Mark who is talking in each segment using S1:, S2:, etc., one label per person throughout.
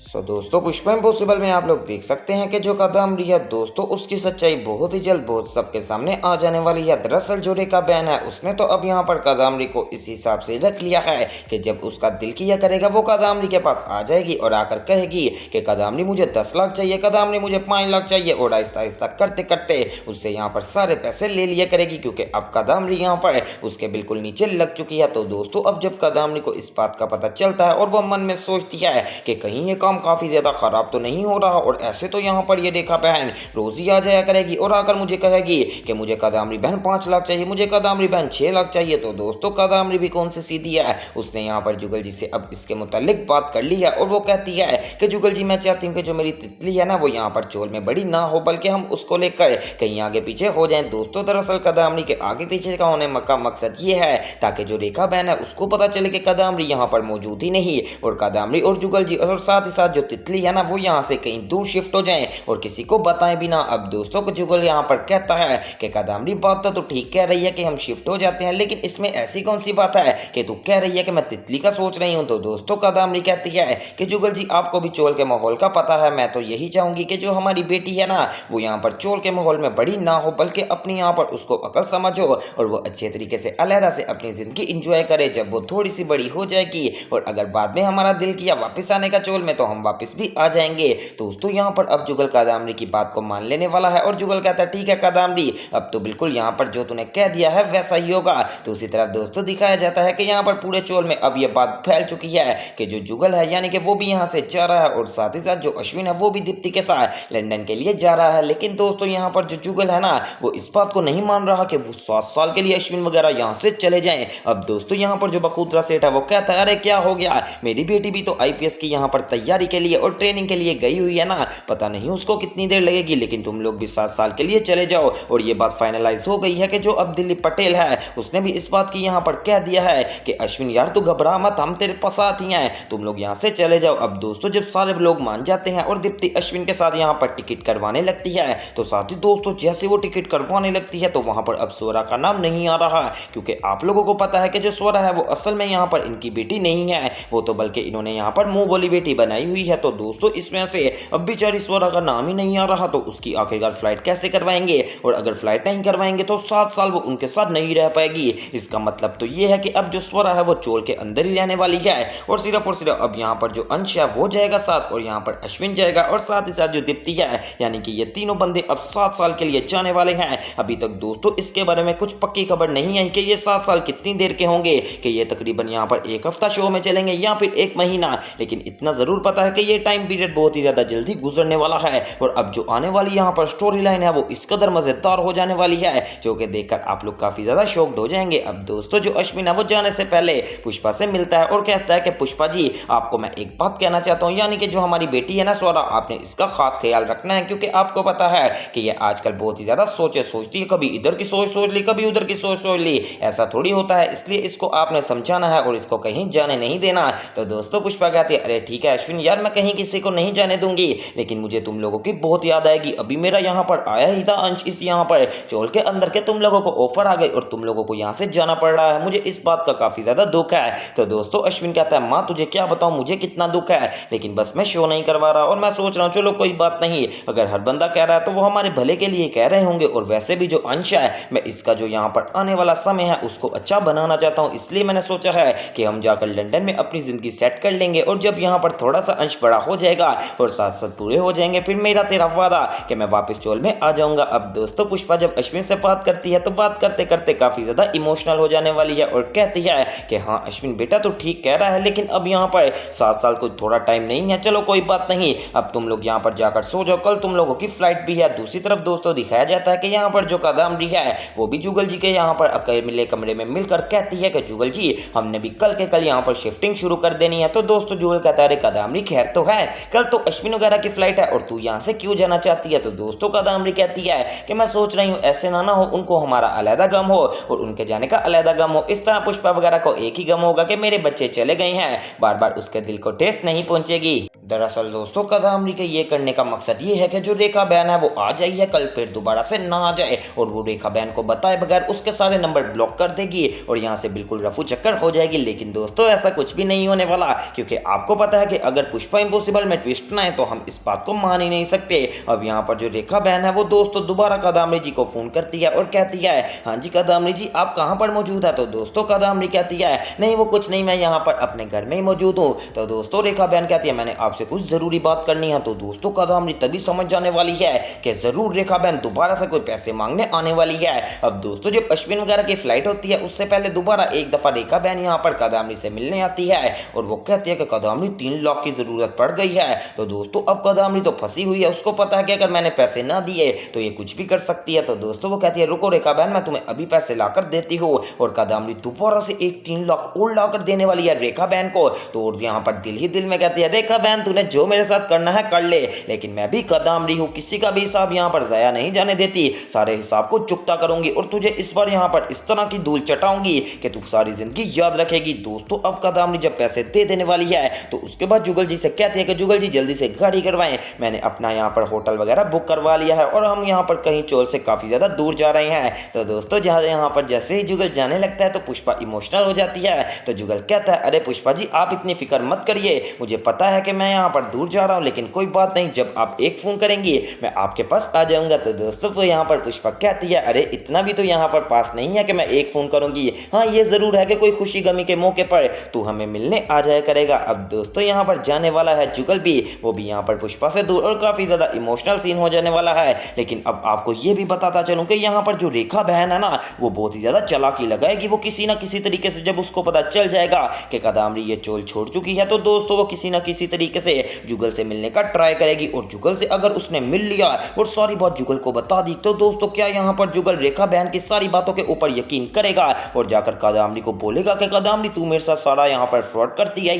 S1: दोस्तों पुष्पा इम्पॉसिबल में आप लोग देख सकते हैं कि जो कादम्बरी है दोस्तों उसकी सच्चाई बहुत ही जल्द बहुत सबके सामने आ जाने वाली है। दरअसल जो रेखा बहन है उसने तो अब यहाँ पर कादम्बरी को इस हिसाब से रख लिया है कि जब उसका दिल किया करेगा वो कादम्बरी के पास आ जाएगी और आकर कहेगी कि कादम्बरी मुझे 10 लाख चाहिए, कादम्बरी मुझे 5 लाख चाहिए, और आहिस्ता आहिस्ता करते करते उससे यहाँ पर सारे पैसे ले लिया करेगी क्योंकि अब कादम्बरी यहाँ पर उसके बिल्कुल नीचे लग चुकी है। तो दोस्तों अब जब कादम्बरी को इस बात का पता चलता है और वो मन में सोचती है कि कहीं ये काम काफी ज्यादा खराब तो नहीं हो रहा, और ऐसे तो यहाँ पर ये रेखा बहन रोज ही आ जाया करेगी और आकर मुझे कहेगी कि मुझे कादम्बरी बहन 5 लाख चाहिए, मुझे कादम्बरी बहन 6 लाख चाहिए। तो दोस्तों कादम्बरी भी कौन सी सीधी है, उसने यहाँ पर जुगल जी से अब इसके मुतालिक बात कर ली है और वो कहती है कि जुगल जी मैं चाहती हूँ कि जो मेरी तितली है ना वो यहाँ पर चोल में बड़ी ना हो, बल्कि हम उसको लेकर कहीं आगे पीछे हो जाएं। दोस्तों दरअसल कादम्बरी के आगे पीछे का होने का मकसद ये है ताकि जो रेखा बहन है उसको पता चले कि कादम्बरी यहाँ पर मौजूद ही नहीं, और कादम्बरी और जुगल जी और साथ ही साथ जो तितली है ना वो यहाँ से कहीं दूर शिफ्ट हो जाएं और किसी को बताएं भी ना। अब दोस्तों को जुगल यहाँ पर कहता है कि कादम्बरी बात तो ठीक कह रही है कि हम शिफ्ट हो जाते हैं, लेकिन इसमें ऐसी कौन सी बात है कि तू कह रही है कि मैं तितली का सोच रही हूँ। तो दोस्तों कादम्बरी कहती है कि जुगल जी आपको भी चोल के माहौल का पता है, मैं तो यही चाहूंगी कि जो हमारी बेटी है ना वो यहाँ पर चोल के माहौल में बड़ी ना हो, बल्कि अपनी यहाँ पर उसको अकल समझ हो और वो अच्छे तरीके से अलहदा से अपनी जिंदगी इंजॉय करे जब वो थोड़ी सी बड़ी हो जाएगी, और अगर बाद में हमारा दिल किया वापस आने का चोल में तो हम वापस भी आ जाएंगे। दोस्तों यहाँ पर अब जुगल कादम्बरी की बात को मान लेने वाला है और जुगल कहता है ठीक है कादम्बरी अब तो बिल्कुल यहाँ पर जो तूने कह दिया है वैसा ही होगा। दूसरी तरफ दोस्तों दिखाया जाता है कि यहाँ पर पूरे चोल में अब ये बात फैल चुकी है कि जो जुगल है यानी कि वो भी यहाँ से जा रहा है, और साथ ही साथ जो अश्विन है वो भी दीप्ति के साथ लंदन के लिए जा रहा है। लेकिन दोस्तों यहाँ पर जो जुगल है ना वो इस बात को नहीं मान रहा कि वो 7 साल के लिए अश्विन वगैरह यहाँ से चले जाएं। अब दोस्तों यहाँ पर जो बकूतरा सेठ है वो कहता है अरे क्या हो गया, मेरी बेटी भी तो आईपीएस की यहाँ पर तैयारी के लिए और ट्रेनिंग के लिए गई हुई है ना, पता नहीं उसको कितनी देर लगेगी, लेकिन तुम लोग भी 7 साल के लिए चले जाओ। और ये बात फाइनलाइज हो गई है कि जो अब दिलीप पटेल है उसने भी इस बात की यहाँ पर कह दिया है कि अश्विन यार तू घबरा मत, हम तेरे पास आती हैं, तुम लोग यहाँ से चले जाओ। अब दोस्तों जब सारे लोग मान जाते हैं और दीप्ति अश्विन के साथ यहाँ पर टिकट करवाने लगती है, तो साथ ही दोस्तों जैसे वो टिकट करवाने लगती है तो वहां पर अब स्वरा का नाम नहीं आ रहा, क्योंकि आप लोगों को पता है कि जो स्वरा है वो असल में यहाँ पर इनकी बेटी नहीं है, वो तो बल्कि इन्होंने यहाँ पर मुंह बोली बेटी बनाई हुई है। तो दोस्तों इसमें से अब बेचारी स्वरा का नाम ही नहीं आ रहा, तो उसकी आखिरकार फ्लाइट कैसे करवाएंगे, और अगर फ्लाइट नहीं करवाएंगे तो 7 साल वो उनके साथ नहीं रह पाएगी। इसका मतलब तो ये है कि अब जो स्वरा है वो चोल के अंदर ही रहने वाली है, और सिर्फ अब यहाँ पर जो अंश है वो जाएगा साथ, और यहाँ पर अश्विन जाएगा, और साथ ही साथ जो दीप्ति है यानी कि ये तीनों बंदे अब 7 साल के लिए जाने वाले हैं। अभी तक दोस्तों इसके बारे में कुछ पक्की खबर नहीं है कि ये 7 साल कितनी देर के होंगे, कि ये तकरीबन यहाँ पर 1 हफ्ता शो में चलेंगे या फिर 1 महीना, लेकिन इतना जरूर पता है कि ये टाइम पीरियड बहुत ही ज्यादा जल्दी गुजरने वाला है। और अब जो आने वाली यहाँ पर स्टोरी लाइन है वो इस कदर मजेदार हो जाने वाली है जो कि देखकर आप लोग काफी ज्यादा शॉक्ड हो जाएंगे। अब दोस्तों जो अश्विन है वो जाने से पहले पुष्पा से मिलता है और कहता है कि पुष्पा जी आपको मैं एक बात कहना चाहता हूँ, यानी कि जो हमारी बेटी है ना स्वरा, आपने इसका खास ख्याल रखना है, क्योंकि आपको पता है कि ये आजकल बहुत ही ज्यादा सोचती है, कभी इधर की सोच ली, कभी उधर की सोच ली, ऐसा थोड़ी होता है, इसलिए इसको आपने समझाना है और इसको कहीं जाने नहीं देना। तो दोस्तों पुष्पा कहती है अरे ठीक है अश्विन यार मैं कहीं किसी को नहीं जाने दूंगी, लेकिन मुझे तुम लोगों की बहुत याद आएगी, अभी मेरा यहाँ पर आया ही था अंश इस यहाँ पर चोल के अंदर के, तुम लोगों को ऑफर आ गई और तुम लोगों को यहाँ से जाना पड़ रहा है, मुझे इस बात का काफी ज्यादा दुख है। तो दोस्तों अश्विन कहता है माँ तुझे क्या बताऊं मुझे कितना दुख है, लेकिन बस मैं शो नहीं करवा रहा, और मैं सोच रहा हूँ चलो कोई बात नहीं, अगर हर बंदा कह रहा है तो वो हमारे भले के लिए कह रहे होंगे, और वैसे भी जो अंश है मैं इसका जो यहाँ पर आने वाला समय है उसको अच्छा बनाना चाहता हूँ, इसलिए मैंने सोचा है कि हम जाकर लंदन में अपनी जिंदगी सेट कर लेंगे, और जब यहाँ पर थोड़ा सा अंश बड़ा हो जाएगा और साथ साथ पूरे हो जाएंगे फिर मेरा तेरा वादा कि मैं वापस चोल में आ जाऊंगा। अब दोस्तों पुष्पा जब अश्विन से बात करती है तो बात करते करते काफी ज्यादा इमोशनल हो जाने वाली है और कहती है कि हाँ अश्विन बेटा तो ठीक कह रहा है, लेकिन अब यहाँ पर 7 साल को थोड़ा टाइम नहीं है, चलो कोई बात नहीं, अब तुम लोग यहाँ पर जाकर सो जाओ, कल तुम लोगों की फ्लाइट भी है। दूसरी तरफ दोस्तों दिखाया जाता है कि यहाँ पर जो कादम्बरी है वो भी जुगल जी के यहाँ पर अकेले कमरे में मिलकर कहती है कि जुगल जी हमने भी कल के कल यहाँ पर शिफ्टिंग शुरू कर देनी है। तो दोस्तों जुगल कहता है कादम्बरी खैर तो है, कल तो अश्विन वगैरह की फ्लाइट है और तू यहाँ से क्यों जाना चाहती है। तो दोस्तों कादम्बरी कहती है कि मैं सोच रही हूँ ऐसे ना हो उनको हमारा अलहदा गम हो और उनके जाने का अलहदा गम हो, इस तरह पुष्पा वगैरह को एक ही गम होगा कि मेरे बच्चे चले गए हैं, बार बार उसके दिल को ठेस नहीं पहुंचेगी। दरअसल दोस्तों कदामरी के ये करने का मकसद ये है कि जो रेखा बहन है वो आ जाए या कल फिर दोबारा से ना आ जाए, और वो रेखा बहन को बताए बगैर उसके सारे नंबर ब्लॉक कर देगी और यहाँ से बिल्कुल रफू चक्कर हो जाएगी। लेकिन दोस्तों ऐसा कुछ भी नहीं होने वाला, क्योंकि आपको पता है कि अगर पुष्पा इम्पॉसिबल में ट्विस्ट ना है तो हम इस बात को मान ही नहीं सकते। अब यहाँ पर जो रेखा बहन है वो दोस्तों दोबारा कदामरी जी को फोन करती है और कहती है, हाँ जी कदामरी जी आप कहाँ पर मौजूद है। तो दोस्तों कदामरी कहती है, नहीं वो कुछ नहीं, मैं यहाँ पर अपने घर में ही मौजूद हूँ। तो दोस्तों रेखा बहन कहती है, मैंने आपसे कुछ जरूरी बात करनी है। तो दोस्तों कदामरी तभी समझ जाने वाली है कि जरूर रेखा बहन दोबारा से कोई पैसे मांगने आने वाली है। अब दोस्तों जब अश्विन वगैरह की फ्लाइट होती है उससे पहले दोबारा एक दफा रेखा बहन यहाँ पर कदामरी से मिलने आती है और वो कहती है कि कदामरी 3 लाख की जरूरत पड़ गई है। तो दोस्तों अब कदामरी तो फंसी हुई है, उसको पता है कि अगर मैंने पैसे ना दिए तो ये कुछ भी कर सकती है। तो दोस्तों वो कहती है, रुको रेखा बहन मैं तुम्हें अभी पैसे लाकर देती हूँ, और कदामरी दोबारा से एक 3 लाख और लाकर देने वाली है रेखा बहन को। तो यहाँ पर दिल ही दिल में कहती है, रेखा बहन तूने जो मेरे साथ करना है कर ले, लेकिन मैं भी कदामरी हूँ, किसी का भी हिसाब यहाँ पर ज़ाया नहीं जाने देती, सारे हिसाब को चुकता करूंगी और तुझे इस बार यहाँ पर इस तरह की धूल चटाऊंगी कि तू सारी जिंदगी याद रखेगी। दोस्तों अब कदामरी जब पैसे दे देने वाली है तो उसके बाद जुगल जी से कहती है कि जुगल जी जल्दी से गाड़ी करवाएं, मैंने अपना यहाँ पर होटल वगैरह बुक करवा लिया है और हम यहाँ पर कहीं चोल से काफ़ी ज़्यादा दूर जा रहे हैं। तो दोस्तों जहाँ यहाँ पर जैसे ही जुगल जाने लगता है तो पुष्पा इमोशनल हो जाती है। तो जुगल कहता है, अरे पुष्पा जी आप इतनी फिक्र मत करिए, मुझे पता है कि मैं यहाँ पर दूर जा रहा हूँ, लेकिन कोई बात नहीं, जब आप एक फ़ोन करेंगी मैं आपके पास आ जाऊँगा। तो दोस्तों को यहाँ पर पुष्पा कहती है, अरे इतना भी तो यहाँ पर पास नहीं है कि मैं एक फ़ोन करूँगी, हाँ ये ज़रूर है कि कोई खुशी गमी के मौके पर तू हमें मिलने आ जाया करेगा। अब दोस्तों यहाँ पर जाने वाला है जुगल भी, वो भी यहाँ पर पुष्पा से दूर, और काफ़ी ज़्यादा इमोशनल सीन हो जाने वाला है। लेकिन अब आपको ये भी बताता चलूँ कि यहाँ पर जो रेखा बहन है ना वो बहुत ही ज़्यादा चालाकी लगाएगी। वो किसी ना किसी तरीके से जब उसको पता चल जाएगा कि कदामरी ये चोल छोड़ चुकी है तो दोस्तों वो किसी ना किसी तरीके से जुगल से मिलने का ट्राई करेगी, और जुगल से अगर उसने मिल लिया और सारी बात जुगल को बता दी तो दोस्तों क्या यहाँ पर जुगल रेखा बहन की सारी बातों के ऊपर यकीन करेगा और जाकर कदामरी को बोलेगा कि कदामरी तू मेरे साथ सारा यहाँ पर फ्रॉड करती है।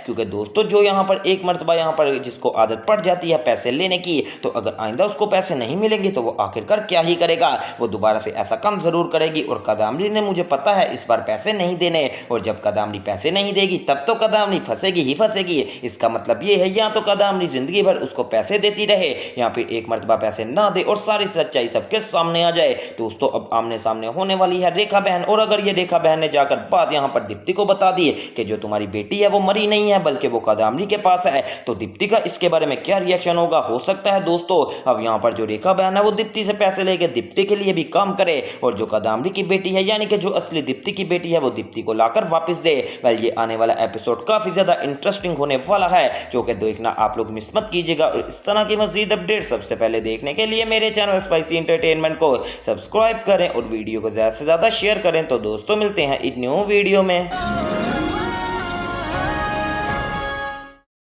S1: क्योंकि दोस्तों जो यहाँ पर एक मर्तबा यहाँ पर जिसको आदत पड़ जाती है पैसे लेने की, तो अगर आइंदा उसको पैसे नहीं मिलेंगे तो वो आखिरकार क्या ही करेगा, वो दोबारा से ऐसा काम जरूर करेगी। और कदामरी ने मुझे पता है इस बार पैसे नहीं देने, और जब कदामरी पैसे नहीं देगी तब तो कदामरी फंसेगी ही फंसेगी। इसका मतलब ये है या तो कदामरी जिंदगी भर उसको पैसे देती रहे या फिर एक मर्तबा पैसे ना दे और सारी सच्चाई सबके सामने आ जाए। दोस्तों अब आमने सामने होने वाली है रेखा बहन, और अगर ये रेखा बहन ने जाकर बात यहाँ पर दीप्ति को बता दी कि जो तुम्हारी बेटी है वो मरी नहीं है बल्कि वो कदामरी के पास है, तो दीप्ति का इसके बारे में क्या रिएक्शन होगा। हो सकता है दोस्तों अब यहाँ पर जो रेखा बहन है वो दीप्ति से पैसे लेके दीप्ति के लिए भी काम करे, और जो कदामरी की बेटी है यानी कि जो असली दीप्ति की बेटी है वो दीप्ति को लाकर वापस दे। वेल ये आने वाला एपिसोड काफी ज्यादा इंटरेस्टिंग होने वाला है, जो कि देखना आप लोग मिस मत कीजिएगा। और इस तरह की मजीद अपडेट सबसे पहले देखने के लिए मेरे चैनल स्पाइसी एंटरटेनमेंट को सब्सक्राइब करें और वीडियो को ज्यादा से ज्यादा शेयर करें। तो दोस्तों मिलते हैं एक न्यू वीडियो में।